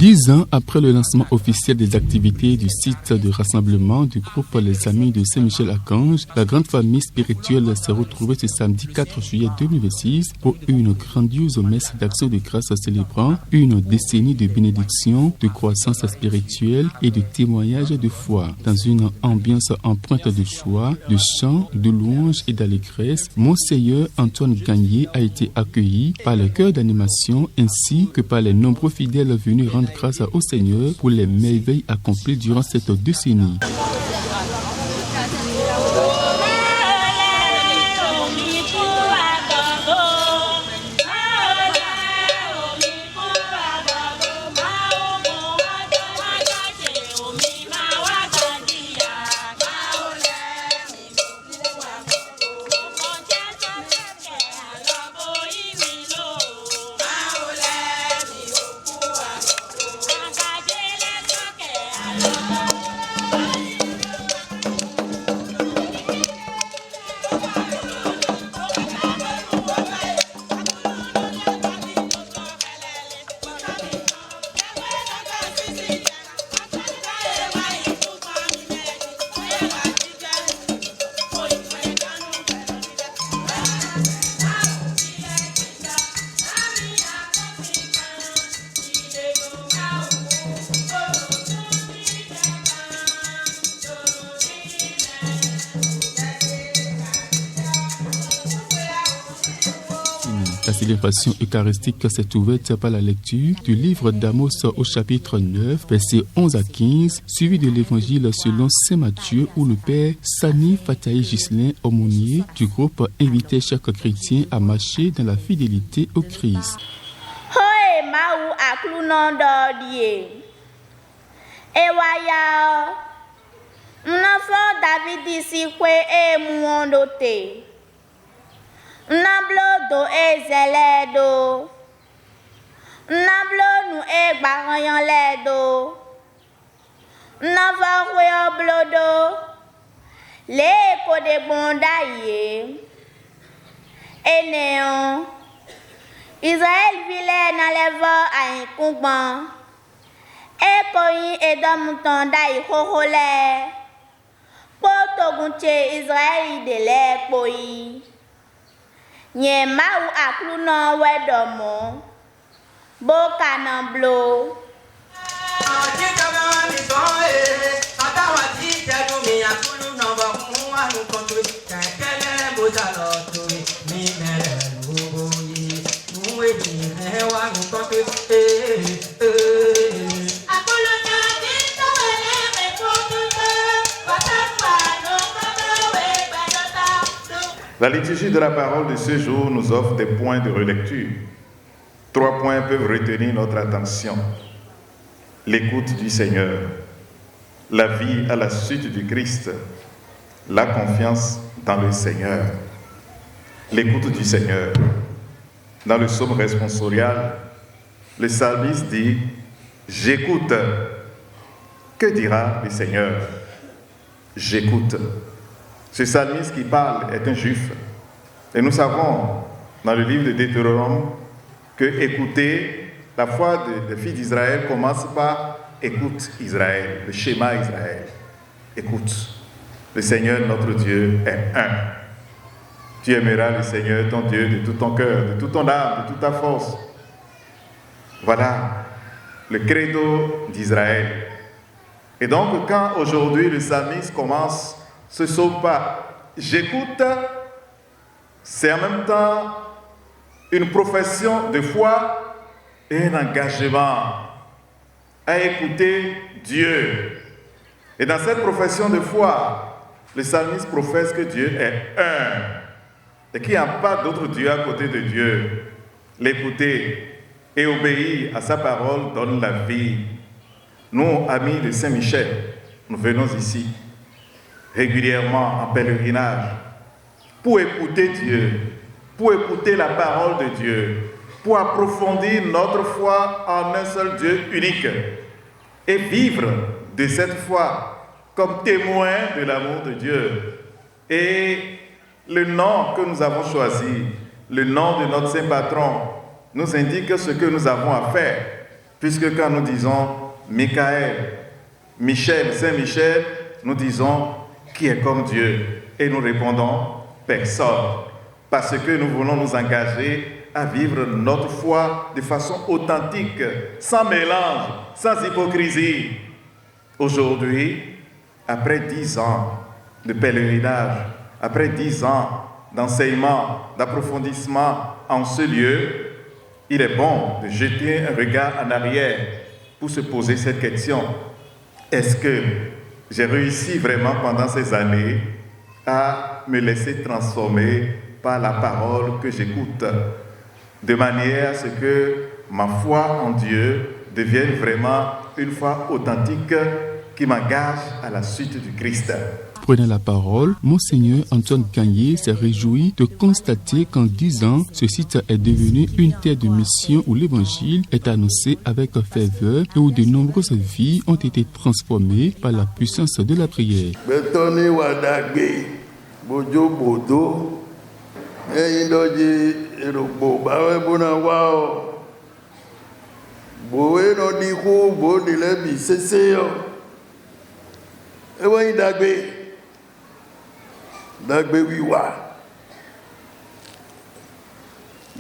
10 ans après le lancement officiel des activités du site de rassemblement du groupe Les Amis de Saint-Michel-Archange, la grande famille spirituelle s'est retrouvée ce samedi 4 juillet 2026 pour une grandiose messe d'action de grâce célébrant une décennie de bénédiction, de croissance spirituelle et de témoignage de foi. Dans une ambiance empreinte de joie, de chants, de louanges et d'allégresse, Monseigneur Antoine Gagné a été accueilli par le chœur d'animation ainsi que par les nombreux fidèles venus rendre grâce au Seigneur pour les merveilles accomplies durant cette décennie. La célébration eucharistique s'est ouverte par la lecture du livre d'Amos au chapitre 9, versets 11 à 15, suivi de l'évangile selon Saint Matthieu où le père Sani Fataï Ghislain, aumônier du groupe, invitait chaque chrétien à marcher dans la fidélité au Christ. Nablo do ezeledo, nablo nu egbaranyan ledo, navaroyo blodo, le kode bondaye, eneon, Israël vile na levo a inkungban, ekoyin edamutan da ihohole, poto gunche Israël de le koyi. Nye mau akluno wedomo boka nan blo La liturgie de la parole de ce jour nous offre des points de relecture. 3 points peuvent retenir notre attention. L'écoute du Seigneur, la vie à la suite du Christ, la confiance dans le Seigneur. L'écoute du Seigneur. Dans le psaume responsorial, le psalmiste dit « J'écoute ». Que dira le Seigneur? J'écoute. Ce psalmiste qui parle est un juif. Et nous savons dans le livre de Deutéronome que écouter, la foi des filles d'Israël commence par écoute Israël, le schéma Israël. Écoute. Le Seigneur notre Dieu est un. Tu aimeras le Seigneur ton Dieu de tout ton cœur, de toute ton âme, de toute ta force. Voilà le credo d'Israël. Et donc quand aujourd'hui le psalmiste commence ce sont pas j'écoute, c'est en même temps une profession de foi et un engagement à écouter Dieu. Et dans cette profession de foi, le psalmiste professe que Dieu est un et qu'il n'y a pas d'autre Dieu à côté de Dieu. L'écouter et obéir à sa parole donne la vie. Nous, amis de Saint-Michel, nous venons ici régulièrement en pèlerinage pour écouter Dieu, pour écouter la parole de Dieu, pour approfondir notre foi en un seul Dieu unique et vivre de cette foi comme témoin de l'amour de Dieu. Et le nom que nous avons choisi, le nom de notre saint patron, nous indique ce que nous avons à faire. Puisque quand nous disons Michael, Michel, Saint-Michel, nous disons qui est comme Dieu. Et nous répondons personne. Parce que nous voulons nous engager à vivre notre foi de façon authentique, sans mélange, sans hypocrisie. Aujourd'hui, après 10 ans de pèlerinage, après 10 ans d'enseignement, d'approfondissement en ce lieu, il est bon de jeter un regard en arrière pour se poser cette question. Est-ce que j'ai réussi vraiment pendant ces années à me laisser transformer par la parole que j'écoute, de manière à ce que ma foi en Dieu devienne vraiment une foi authentique qui m'engage à la suite du Christ. Prenant la parole, Monseigneur Antoine Gagné s'est réjoui de constater qu'en 10 ans, ce site est devenu une terre de mission où l'évangile est annoncé avec ferveur et où de nombreuses vies ont été transformées par la puissance de la prière.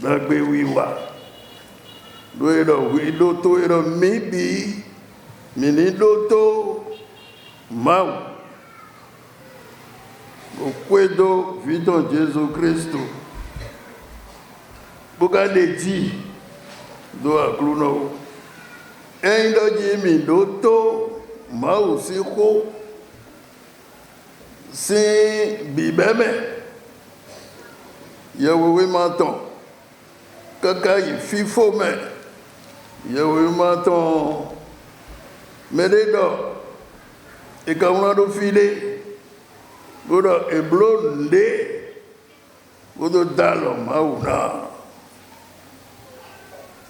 Dagbe wiwa. Loto ero mibi mini loto mau. Okwedo vito Jésus Christo. Bugaleji do akluno. Endo jimi loto mau siko. C'est bibeme yawewe maton kaka fifo me yawewe maton meredo e kamuna do file bodo e blonde bodo dalo mauna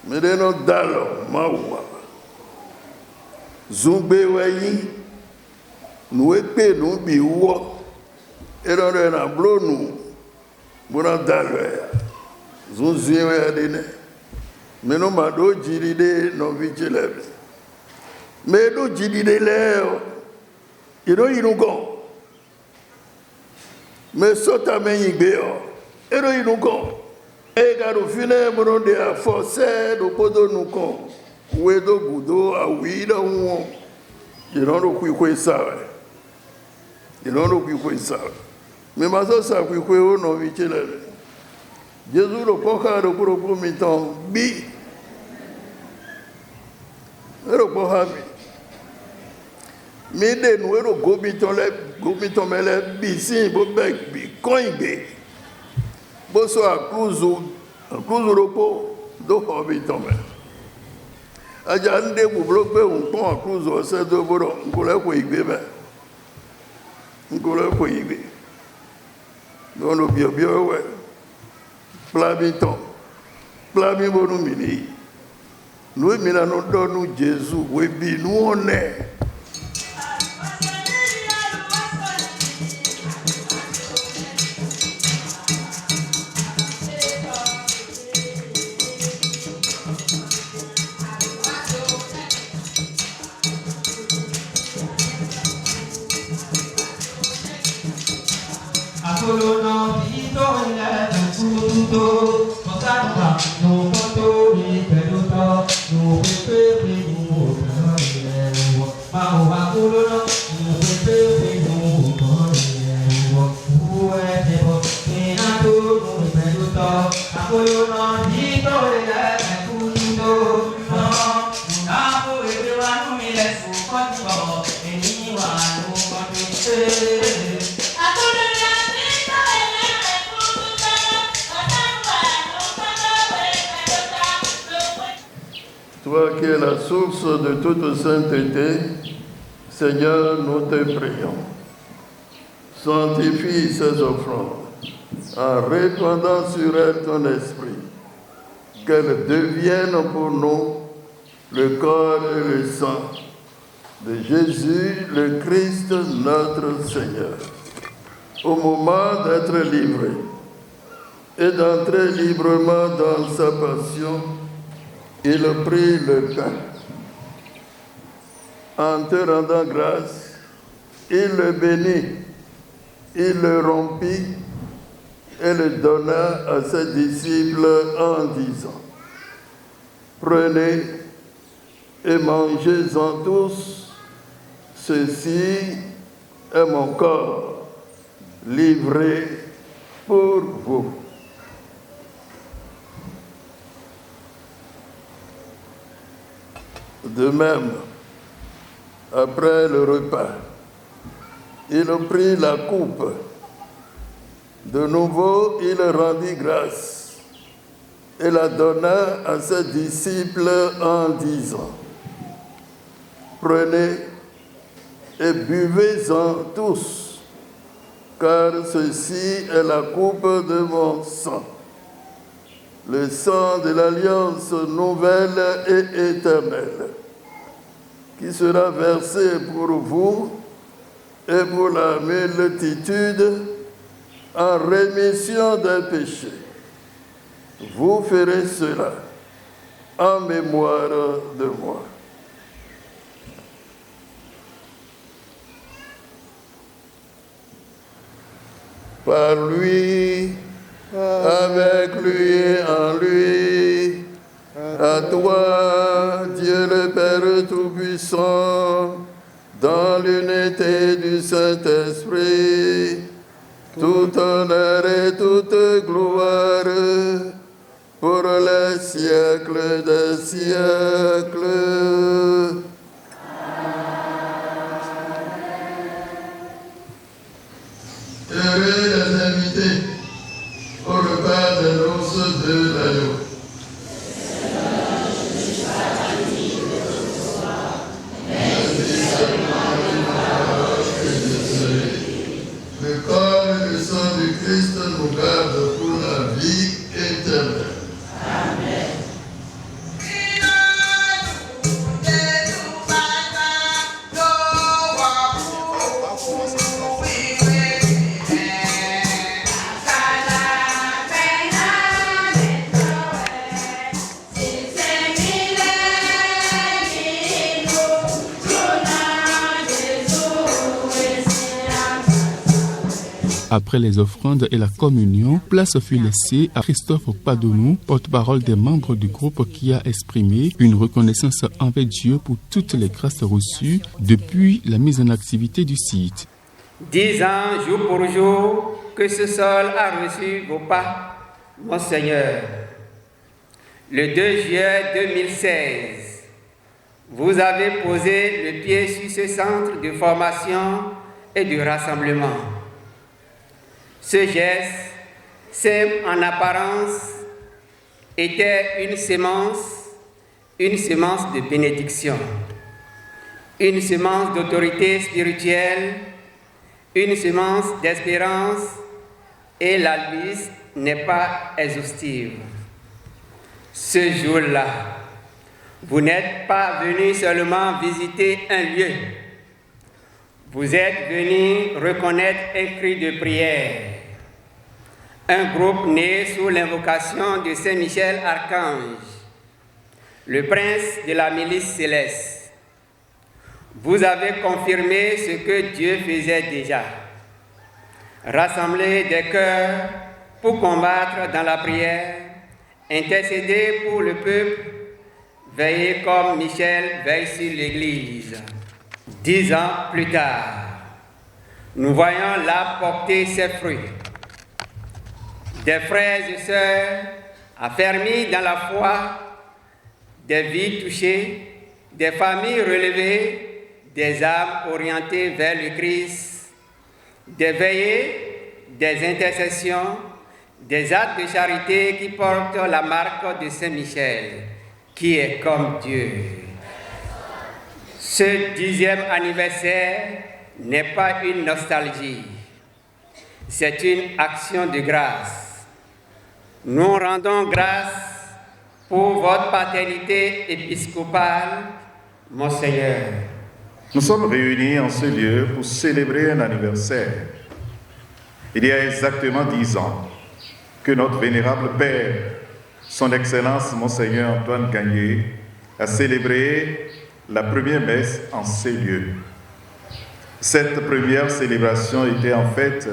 mereno dalo maua zumbe wayi nous épée nous biwo et dans le bleu nous bona dalwe zunziwe adine meno mado jiride no vigile me do jiride leo iro irugo me sota me yigbeo iro irugo e garu fine mono de a forcer do podo nu kon wedo gudo a wida won iro ku ku sabe. Il n'en a plus ça. Mais ma soeur, ça a pris quoi au nom de Jésus, le poca de pour miton, bi. Le poca bi. Mais de nous, le gomiton, mais les bisins, bobek, bi, coinbe. Bosso à cruzo repos, do hobiton. Ajande, vous bloquez un pont à cruzo, c'est de boulot, vous l'avez pour y bébé. Ngolo ko yibe dono bio we plabi bonu mini nous mina no donu Jésus we bi nous on est. Toi qui es la source de toute sainteté, Seigneur, nous te prions. Sanctifie ces offrandes en répandant sur elles ton esprit, qu'elles deviennent pour nous le corps et le sang de Jésus, le Christ, notre Seigneur. Au moment d'être livré et d'entrer librement dans sa passion, il prit le pain en te rendant grâce, il le bénit, il le rompit et le donna à ses disciples en disant, prenez et mangez-en tous, ceci est mon corps livré pour vous. De même, après le repas, il prit la coupe. De nouveau, il rendit grâce et la donna à ses disciples en disant, prenez et buvez-en tous, car ceci est la coupe de mon sang, le sang de l'alliance nouvelle et éternelle, qui sera versé pour vous et pour la multitude en rémission des péchés. Vous ferez cela en mémoire de moi. Par lui, avec lui et en lui, à toi, Dieu le Père Tout-Puissant, dans l'unité du Saint-Esprit, tout honneur et toute gloire pour les siècles des siècles. Heureux les invités au repas des noces de l'agneau. Le corps et le sang du Christ nous gardent pour la vie éternelle. Amen. Après les offrandes et la communion, place fut laissée à Christophe Padonou, porte-parole des membres du groupe, qui a exprimé une reconnaissance envers Dieu pour toutes les grâces reçues depuis la mise en activité du site. 10 ans, jour pour jour, que ce sol a reçu vos pas, mon Seigneur. Le 2 juillet 2016, vous avez posé le pied sur ce centre de formation et de rassemblement. Ce geste, simple en apparence, était une semence de bénédiction, une semence d'autorité spirituelle, une semence d'espérance, et la liste n'est pas exhaustive. Ce jour-là, vous n'êtes pas venu seulement visiter un lieu, vous êtes venu reconnaître un cri de prière. Un groupe né sous l'invocation de Saint Michel Archange, le prince de la milice céleste. Vous avez confirmé ce que Dieu faisait déjà. Rassembler des cœurs pour combattre dans la prière, intercéder pour le peuple, veiller comme Michel veille sur l'Église. 10 ans plus tard, nous voyons là porter ses fruits. Des frères et sœurs affermis dans la foi, des vies touchées, des familles relevées, des âmes orientées vers le Christ, des veillées, des intercessions, des actes de charité qui portent la marque de Saint-Michel, qui est comme Dieu. Ce 10e anniversaire n'est pas une nostalgie, c'est une action de grâce. Nous rendons grâce pour votre paternité épiscopale, mon Seigneur. Nous sommes réunis en ce lieu pour célébrer un anniversaire. Il y a exactement 10 ans que notre vénérable Père, son Excellence Monseigneur Antoine Gagné, a célébré la première messe en ces lieux. Cette première célébration était en fait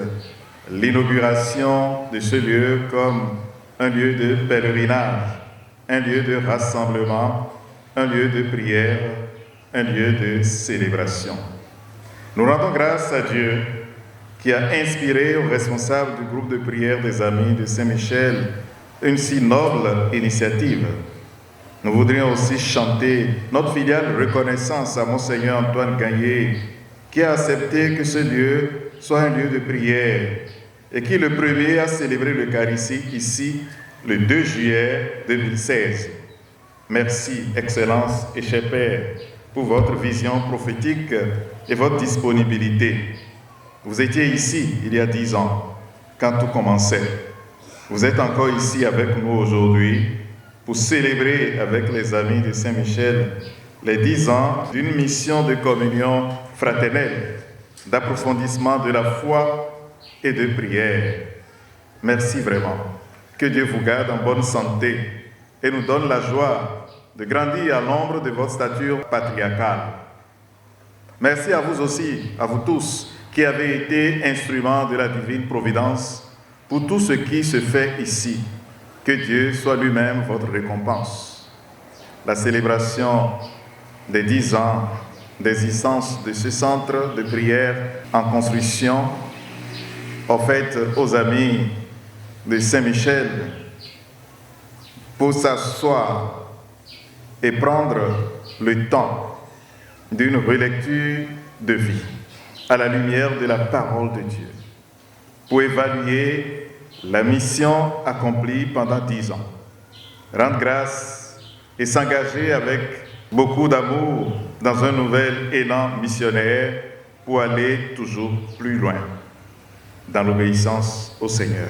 l'inauguration de ce lieu comme un lieu de pèlerinage, un lieu de rassemblement, un lieu de prière, un lieu de célébration. Nous rendons grâce à Dieu qui a inspiré aux responsables du groupe de prière des Amis de Saint-Michel une si noble initiative. Nous voudrions aussi chanter notre filiale reconnaissance à Monseigneur Antoine Gagné, qui a accepté que ce lieu soit un lieu de prière et qui est le premier à célébrer l'Eucharistie ici le 2 juillet 2016. Merci, Excellence et cher Père, pour votre vision prophétique et votre disponibilité. Vous étiez ici il y a 10 ans, quand tout commençait. Vous êtes encore ici avec nous aujourd'hui pour célébrer avec les Amis de Saint-Michel les 10 ans d'une mission de communion fraternelle, d'approfondissement de la foi et de prière. Merci vraiment. Que Dieu vous garde en bonne santé et nous donne la joie de grandir à l'ombre de votre stature patriarcale. Merci à vous aussi, à vous tous, qui avez été instruments de la divine providence pour tout ce qui se fait ici. Que Dieu soit lui-même votre récompense. La célébration des 10 ans d'existence de ce centre de prière en construction, offerte aux Amis de Saint-Michel, pour s'asseoir et prendre le temps d'une relecture de vie à la lumière de la parole de Dieu, pour évaluer la mission accomplie pendant 10 ans, rendre grâce et s'engager avec beaucoup d'amour dans un nouvel élan missionnaire pour aller toujours plus loin dans l'obéissance au Seigneur.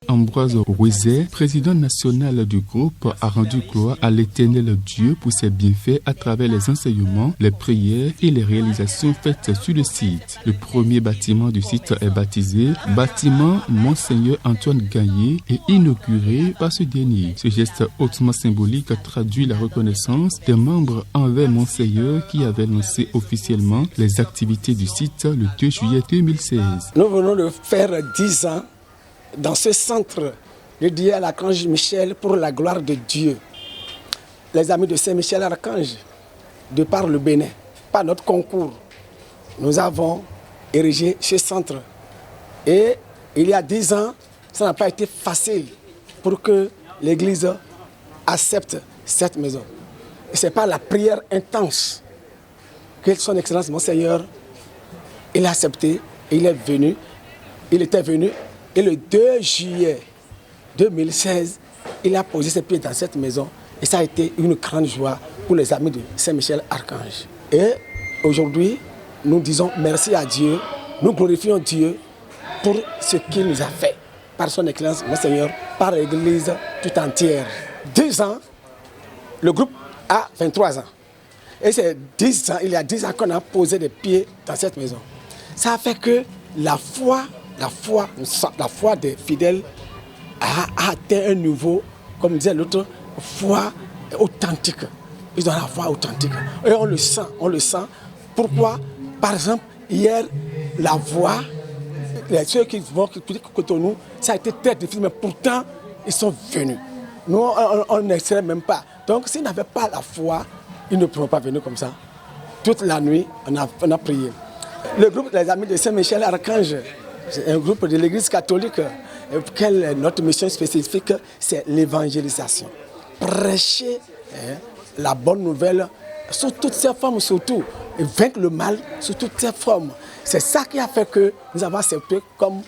Ambroise Rouizet, président national du groupe, a rendu gloire à l'Éternel Dieu pour ses bienfaits à travers les enseignements, les prières et les réalisations faites sur le site. Le premier bâtiment du site est baptisé bâtiment Monseigneur Antoine Gagné et inauguré par ce dernier. Ce geste hautement symbolique traduit la reconnaissance des membres envers Monseigneur qui avait lancé officiellement les activités du site le 2 juillet 2016. Nous venons de faire 10 ans dans ce centre dédié à l'archange Michel pour la gloire de Dieu. Les Amis de Saint-Michel Archange, de par le Bénin, par notre concours, nous avons érigé ce centre. Et il y a 10 ans, ça n'a pas été facile pour que l'Église accepte cette maison. Et c'est par la prière intense que son Excellence Monseigneur, il a accepté, il est venu, il était venu. Et le 2 juillet 2016, il a posé ses pieds dans cette maison. Et ça a été une grande joie pour les Amis de Saint-Michel Archange. Et aujourd'hui, nous disons merci à Dieu. Nous glorifions Dieu pour ce qu'il nous a fait. Par son Excellence, Monseigneur, par l'Église tout entière. 10 ans, le groupe a 23 ans. Et c'est 10 ans, il y a 10 ans qu'on a posé des pieds dans cette maison. Ça a fait que la foi des fidèles a atteint un niveau, comme disait l'autre, foi authentique. Ils ont la foi authentique. Et on le sent. Pourquoi? Par exemple, hier, la voix, ceux qui vont côté nous, ça a été très difficile, mais pourtant, ils sont venus. Nous, on ne savait même pas. Donc, s'ils n'avaient pas la foi, ils ne pourront pas venir comme ça. Toute la nuit, on a prié. Le groupe des Amis de Saint-Michel Archange, c'est un groupe de l'Église catholique quelle est notre mission spécifique? C'est l'évangélisation. Prêcher la bonne nouvelle sous toutes ses formes, surtout, et vaincre le mal sous toutes ses formes. C'est ça qui a fait que nous avons accepté comme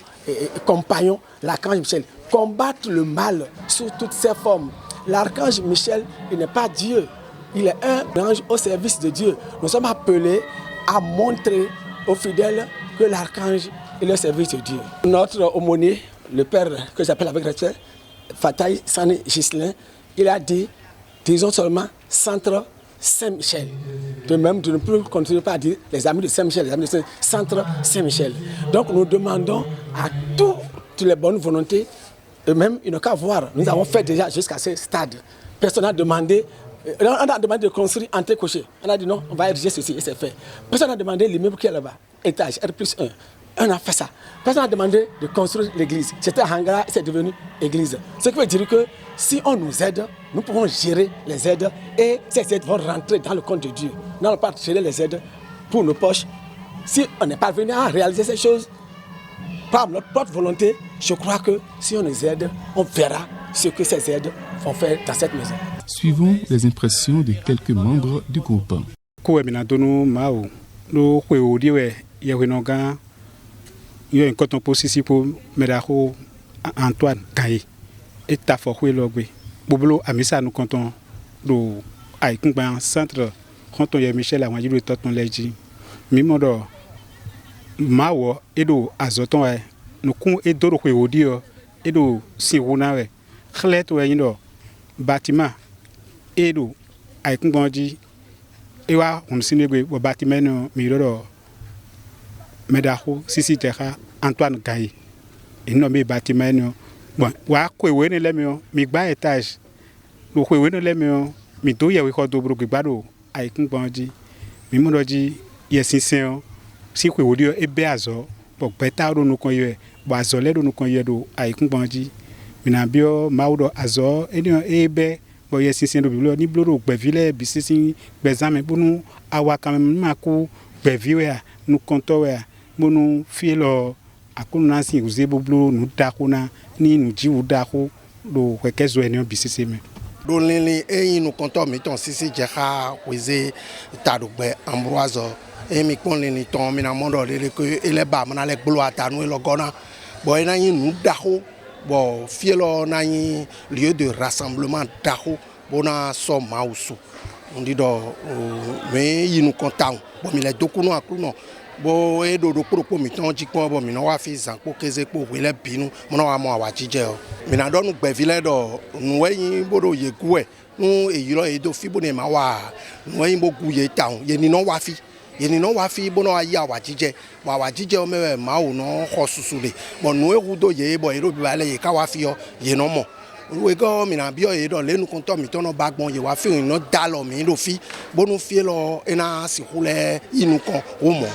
compagnon l'archange Michel. Combattre le mal sous toutes ses formes. L'archange Michel, il n'est pas Dieu. Il est un ange au service de Dieu. Nous sommes appelés à montrer aux fidèles que l'archange est au service de Dieu. Notre aumônier, le père que j'appelle avec respect, Fataï Sani Ghislain, il a dit, disons seulement Centre Saint-Michel. De même, de ne plus continuer pas à dire les amis de Saint-Michel, les amis de Centre Saint-Michel. Donc nous demandons à toutes les bonnes volontés, eux-mêmes, ils n'ont qu'à voir. Nous avons fait déjà jusqu'à ce stade. Personne n'a demandé. On a demandé de construire un cocher. On a dit non, on va ériger ceci et c'est fait. Personne n'a demandé l'immeuble qui est là-bas, étage, R+1. On a fait ça. Personne n'a demandé de construire l'église. C'était un hangar, c'est devenu église. Ce qui veut dire que si on nous aide, nous pouvons gérer les aides et ces aides vont rentrer dans le compte de Dieu. Nous n'allons pas gérer les aides pour nos poches. Si on n'est pas venu à réaliser ces choses par notre propre volonté, je crois que si on nous aide, on verra ce que ces aides vont faire dans cette maison. Suivons les impressions de quelques membres du groupe. Il y a un coton possible pour Médaro Antoine Kaye et Taforoué Logwe. Bobolo Amissa nous comptons le Aïkungban centre quand on y a Michel à Wajou le Toton Leji. Mimodo Mawo et do Azoton nous con et d'oro Odio et do Siruna Khlet ou Yino bâtiment et do Aïkungbanji et wa on signe au bâtiment Miro Médaro Sisi Terra Antoine Kaye. Il nommé bâtiment bon wa ko wene le mio mi gba étage lo ko wene le mio mi do ye ko do bro gbado ai kun bonji mi mo doji ye sinsen si ko wodi e be azo bo beta ro nu kon ye bo azo le do nu kon ye do ai kun bonji mi na bio maudo azo enion e be bo ye sinsen do biblo ni bloro gbe vile bi sinsin gbe zame bunu awa kan ma ko gbe viwe nu konto we monu fielo akuna si uzebublu nu dakuna ni nu jiwu dako do kwekezo enio bisiseme do lele eyin nu konto mi ton sisi jeha weze tadugbe ambroise e mi pon le ni ton mi na mondo le ko ele ba mana le glo atanu e logona bo ina yin nu dako bo fielo na yin lieu de rassemblement dako bona so mausu on dit do me yin nu kontan bo mi le dokuno akuno bo e do pro mi ton jikpo bo mi no wa fi zanpo keze po wele binu mo no wa mo wa jije o mi na do nu gbe vile do nu weyin bodo yeku e nu eyiro e do fi bo ne ma wa nu weyin bo gu ye taun ye ni no wa fi bo no ya wa jije o me ma o no ho susule bo nu ehu do ye bo ero bi ba le ye ka wa fi o ye no mo we go mi na bio e do le nu konto mi tono bagbon ye wa fi no dalo mi do fi bo nu fi lo ena si hule inu kan o mo